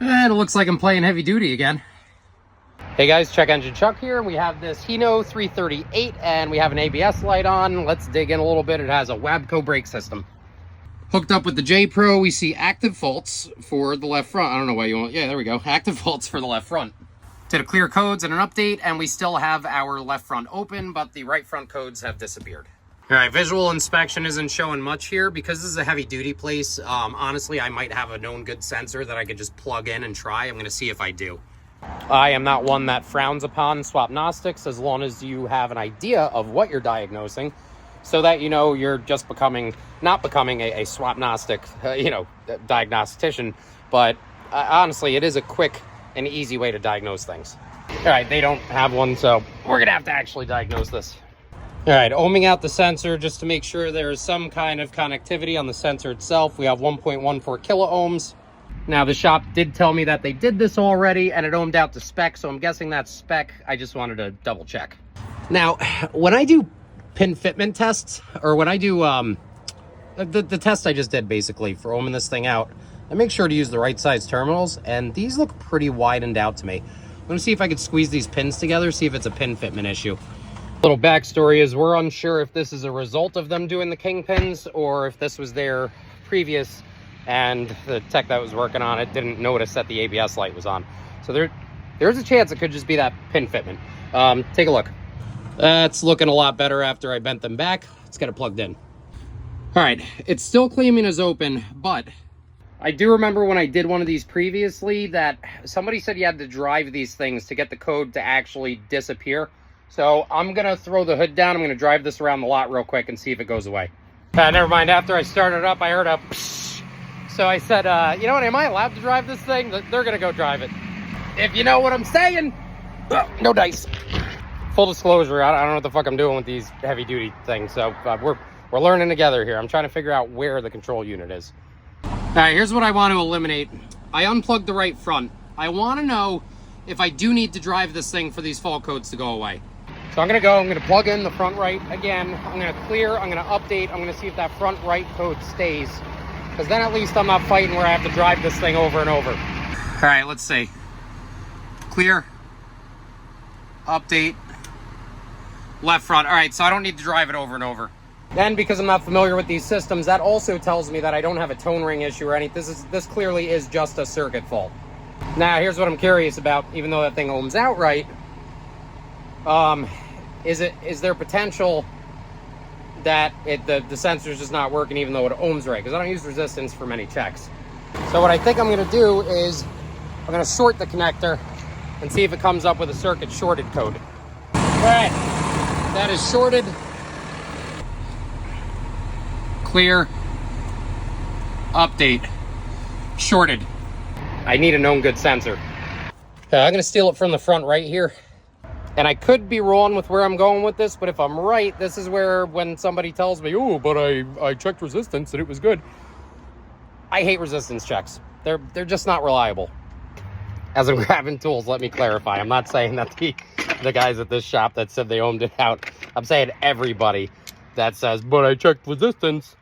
And it looks like I'm playing heavy duty again. Hey guys, Check Engine Chuck here. We have this Hino 338 and we have an ABS light on. Let's dig in a little bit. It has a Wabco brake system. Hooked up with the J Pro, we see active faults for the left front. I don't know why you want, yeah, there we go. Active faults for the left front. Did a clear codes and an update, and we still have our left front open, but the right front codes have disappeared. All right, visual inspection isn't showing much here because this is a heavy duty place. Honestly, I might have a known good sensor that I could just plug in and try. I'm gonna see if I do. I am not one that frowns upon swapnostics as long as you have an idea of what you're diagnosing so that you know you're just not becoming a swapnostic, diagnostician, but honestly, it is a quick and easy way to diagnose things. All right, they don't have one, so we're gonna have to actually diagnose this. All right, ohming out the sensor just to make sure there is some kind of connectivity on the sensor itself. We have 1.14 kilo ohms. Now, the shop did tell me that they did this already and it ohmed out to spec, so I'm guessing that's spec. I just wanted to double check. Now, when I do pin fitment tests, or when I do the test I just did basically for ohming this thing out, I make sure to use the right size terminals, and these look pretty widened out to me. I'm gonna see if I could squeeze these pins together, see if it's a pin fitment issue. Little backstory is we're unsure if this is a result of them doing the kingpins or if this was their previous and the tech that was working on it didn't notice that the ABS light was on. So there's a chance it could just be that pin fitment. Take a look. That's looking a lot better after I bent them back. Let's get it plugged in. All right, it's still claiming as open, but I do remember when I did one of these previously that somebody said you had to drive these things to get the code to actually disappear. So I'm gonna throw the hood down. I'm gonna drive this around the lot real quick and see if it goes away. Never mind, after I started up, I heard a psh. So I said, you know what, am I allowed to drive this thing? They're gonna go drive it. If you know what I'm saying. No dice. Full disclosure, I don't know what the fuck I'm doing with these heavy duty things. So we're learning together here. I'm trying to figure out where the control unit is. All right, here's what I want to eliminate. I unplugged the right front. I want to know if I do need to drive this thing for these fault codes to go away. So I'm going to plug in the front right again. I'm going to clear, I'm going to update. I'm going to see if that front right code stays. Because then at least I'm not fighting where I have to drive this thing over and over. All right, let's see. Clear. Update. Left front. All right, so I don't need to drive it over and over. Then, because I'm not familiar with these systems, that also tells me that I don't have a tone ring issue or anything. This clearly is just a circuit fault. Now, here's what I'm curious about. Even though that thing ohms out right, is there potential that the sensor's just not working even though it ohms right? Because I don't use resistance for many checks. So what I think I'm going to do is I'm going to short the connector and see if it comes up with a circuit shorted code. All right, that is shorted. Clear. Update. Shorted. I need a known good sensor. I'm gonna steal it from the front right here. And I could be wrong with where I'm going with this, but if I'm right, this is where when somebody tells me, oh, but I checked resistance and it was good. I hate resistance checks. They're just not reliable. As I'm grabbing tools, let me clarify. I'm not saying that the guys at this shop that said they ohmed it out. I'm saying everybody that says, but I checked resistance.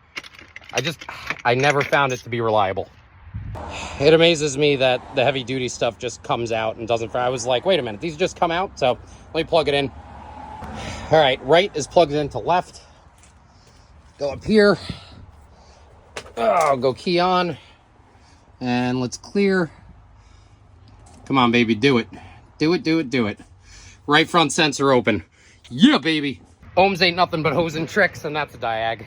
I never found it to be reliable. It amazes me that the heavy duty stuff just comes out and doesn't. I was like, wait a minute, these just come out? So let me plug it in. All right, right is plugged into left. Go up here. Oh, go key on. And let's clear. Come on, baby, do it. Do it, do it, do it. Right front sensor open. Yeah, baby. Ohms ain't nothing but hose and tricks, and that's a diag.